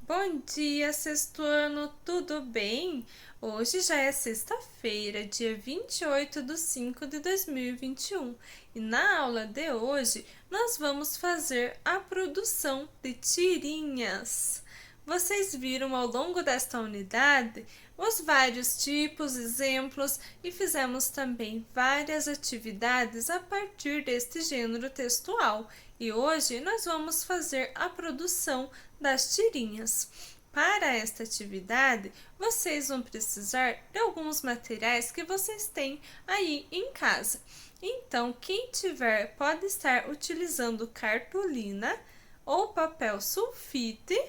Bom dia, sexto ano, tudo bem? Hoje já é sexta-feira, dia 28/5/2021, e na aula de hoje nós vamos fazer a produção de tirinhas. Vocês viram ao longo desta unidade os vários tipos, exemplos e fizemos também várias atividades a partir deste gênero textual. E hoje nós vamos fazer a produção das tirinhas. Para esta atividade, vocês vão precisar de alguns materiais que vocês têm aí em casa. Então, quem tiver pode estar utilizando cartolina ou papel sulfite,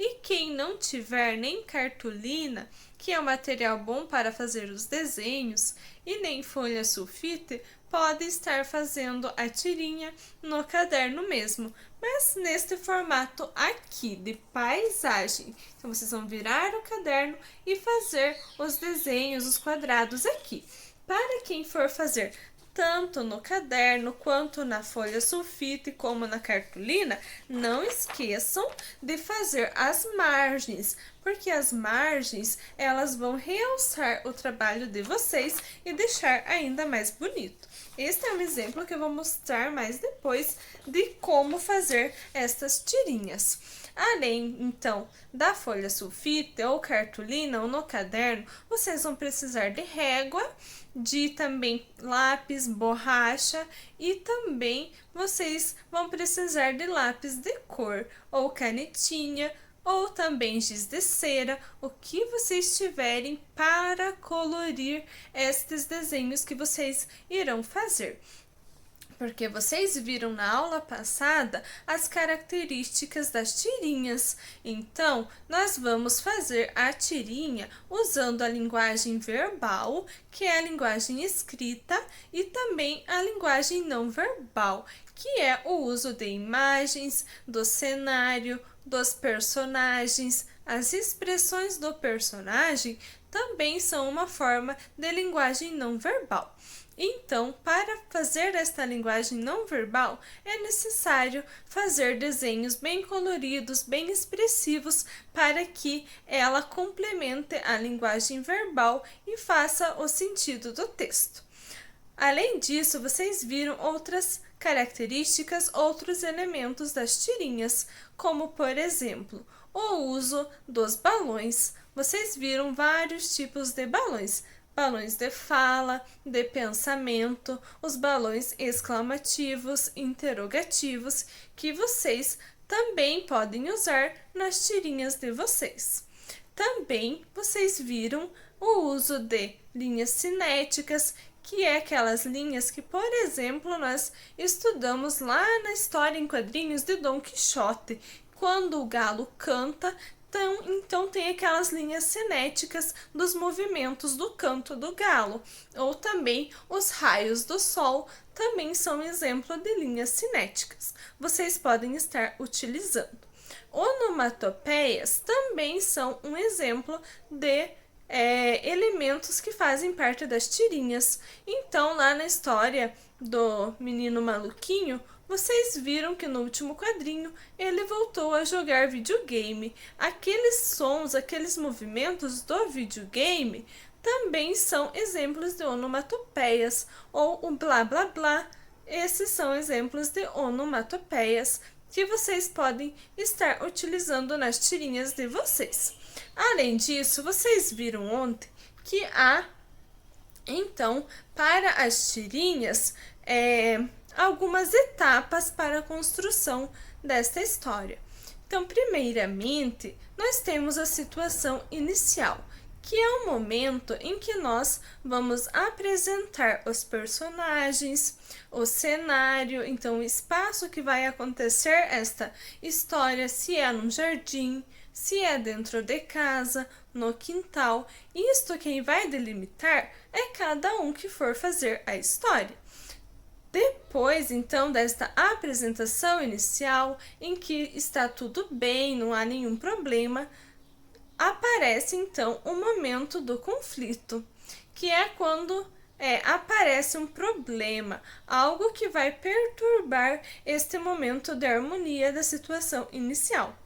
e quem não tiver nem cartolina, que é um material bom para fazer os desenhos, e nem folha sulfite, pode estar fazendo a tirinha no caderno mesmo, mas neste formato aqui de paisagem. Então, vocês vão virar o caderno e fazer os desenhos, os quadrados aqui. Para quem for fazer tanto no caderno quanto na folha sulfite como na cartolina, não esqueçam de fazer as margens, porque as margens elas vão realçar o trabalho de vocês e deixar ainda mais bonito. Este é um exemplo que eu vou mostrar mais depois de como fazer estas tirinhas. Além, então, da folha sulfite ou cartolina ou no caderno, vocês vão precisar de régua, de também lápis, borracha e também vocês vão precisar de lápis de cor ou canetinha ou também giz de cera, o que vocês tiverem para colorir estes desenhos que vocês irão fazer. Porque vocês viram na aula passada as características das tirinhas. Então, nós vamos fazer a tirinha usando a linguagem verbal, que é a linguagem escrita, e também a linguagem não verbal, que é o uso de imagens, do cenário, dos personagens. As expressões do personagem também são uma forma de linguagem não verbal. Então, para fazer esta linguagem não verbal, é necessário fazer desenhos bem coloridos, bem expressivos, para que ela complemente a linguagem verbal e faça o sentido do texto. Além disso, vocês viram outras características, outros elementos das tirinhas, como, por exemplo, o uso dos balões. Vocês viram vários tipos de balões. Balões de fala, de pensamento, os balões exclamativos, interrogativos, que vocês também podem usar nas tirinhas de vocês. Também vocês viram o uso de linhas cinéticas, que é aquelas linhas que, por exemplo, nós estudamos lá na história em quadrinhos de Dom Quixote, quando o galo canta. Então tem aquelas linhas cinéticas dos movimentos do canto do galo, ou também os raios do sol também são exemplo de linhas cinéticas. Vocês podem estar utilizando. Onomatopeias também são um exemplo de elementos que fazem parte das tirinhas. Então, lá na história do menino maluquinho, vocês viram que no último quadrinho ele voltou a jogar videogame. Aqueles sons, aqueles movimentos do videogame também são exemplos de onomatopeias, ou o blá blá blá. Esses são exemplos de onomatopeias que vocês podem estar utilizando nas tirinhas de vocês. Além disso, vocês viram ontem que há, então, para as tirinhas, algumas etapas para a construção desta história. Então, primeiramente, nós temos a situação inicial, que é o momento em que nós vamos apresentar os personagens, o cenário, então o espaço que vai acontecer esta história, se é num jardim, se é dentro de casa, no quintal. Isto quem vai delimitar é cada um que for fazer a história. Depois, então, desta apresentação inicial, em que está tudo bem, não há nenhum problema, aparece, então, o momento do conflito, que é quando aparece um problema, algo que vai perturbar este momento de harmonia da situação inicial.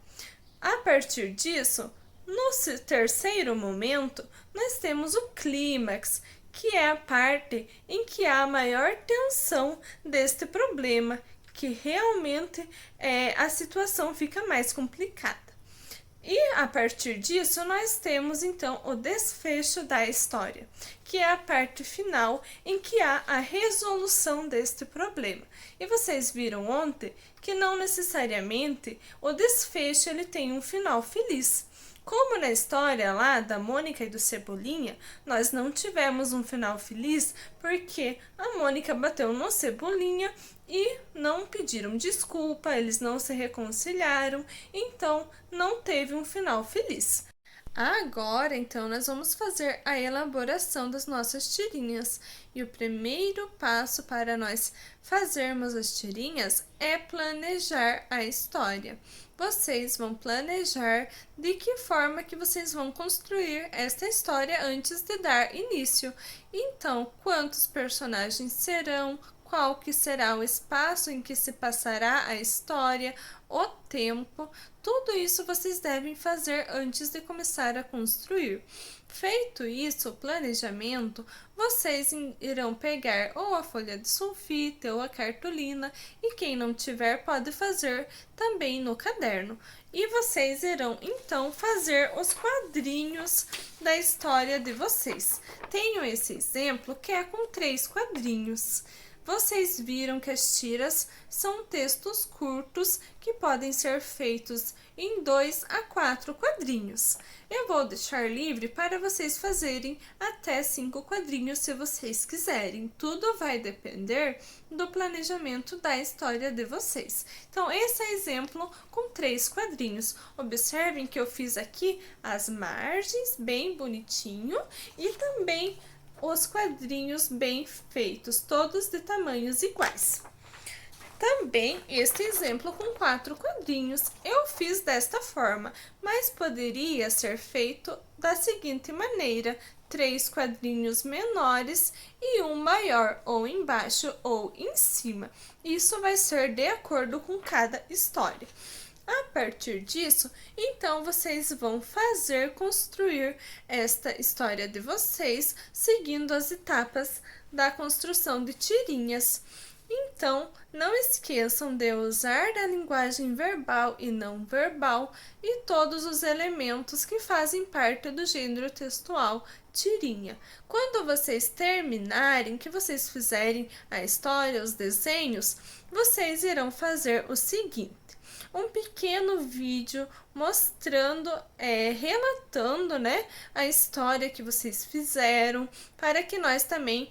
A partir disso, no terceiro momento, nós temos o clímax, que é a parte em que há a maior tensão deste problema, que realmente a situação fica mais complicada. E a partir disso, nós temos então o desfecho da história, que é a parte final em que há a resolução deste problema. E vocês viram ontem que não necessariamente o desfecho ele tem um final feliz. Como na história lá da Mônica e do Cebolinha, nós não tivemos um final feliz porque a Mônica bateu no Cebolinha e não pediram desculpa, eles não se reconciliaram, então não teve um final feliz. Agora, então, nós vamos fazer a elaboração das nossas tirinhas. E o primeiro passo para nós fazermos as tirinhas é planejar a história. Vocês vão planejar de que forma que vocês vão construir esta história antes de dar início. Então, quantos personagens serão, qual que será o espaço em que se passará a história, o tempo, tudo isso vocês devem fazer antes de começar a construir. Feito isso, o planejamento, vocês irão pegar ou a folha de sulfite ou a cartolina e quem não tiver pode fazer também no caderno. E vocês irão então fazer os quadrinhos da história de vocês. Tenho esse exemplo que é com 3 quadrinhos. Vocês viram que as tiras são textos curtos que podem ser feitos em 2 a 4 quadrinhos. Eu vou deixar livre para vocês fazerem até 5 quadrinhos se vocês quiserem. Tudo vai depender do planejamento da história de vocês. Então, esse é exemplo com 3 quadrinhos. Observem que eu fiz aqui as margens bem bonitinho e também os quadrinhos bem feitos, todos de tamanhos iguais. Também este exemplo com 4 quadrinhos, eu fiz desta forma, mas poderia ser feito da seguinte maneira: 3 quadrinhos menores e um maior, ou embaixo ou em cima. Isso vai ser de acordo com cada história. A partir disso, então vocês vão construir esta história de vocês, seguindo as etapas da construção de tirinhas. Então, não esqueçam de usar da linguagem verbal e não verbal e todos os elementos que fazem parte do gênero textual tirinha. Quando vocês terminarem, que vocês fizerem a história, os desenhos, vocês irão fazer o seguinte: um pequeno vídeo mostrando, relatando, né, a história que vocês fizeram, para que nós também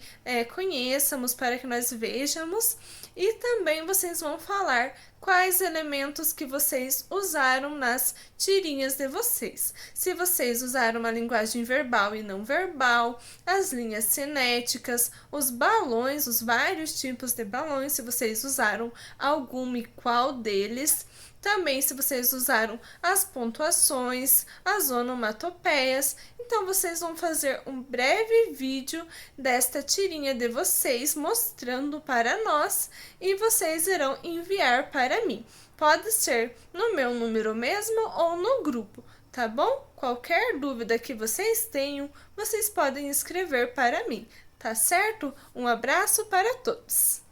conheçamos, para que nós vejamos, e também vocês vão falar quais elementos que vocês usaram nas tirinhas de vocês. Se vocês usaram uma linguagem verbal e não verbal, as linhas cinéticas, os balões, os vários tipos de balões, se vocês usaram algum e qual deles. Também se vocês usaram as pontuações, as onomatopeias. Então, vocês vão fazer um breve vídeo desta tirinha de vocês, mostrando para nós, e vocês irão enviar para mim. Pode ser no meu número mesmo ou no grupo, tá bom? Qualquer dúvida que vocês tenham, vocês podem escrever para mim, tá certo? Um abraço para todos!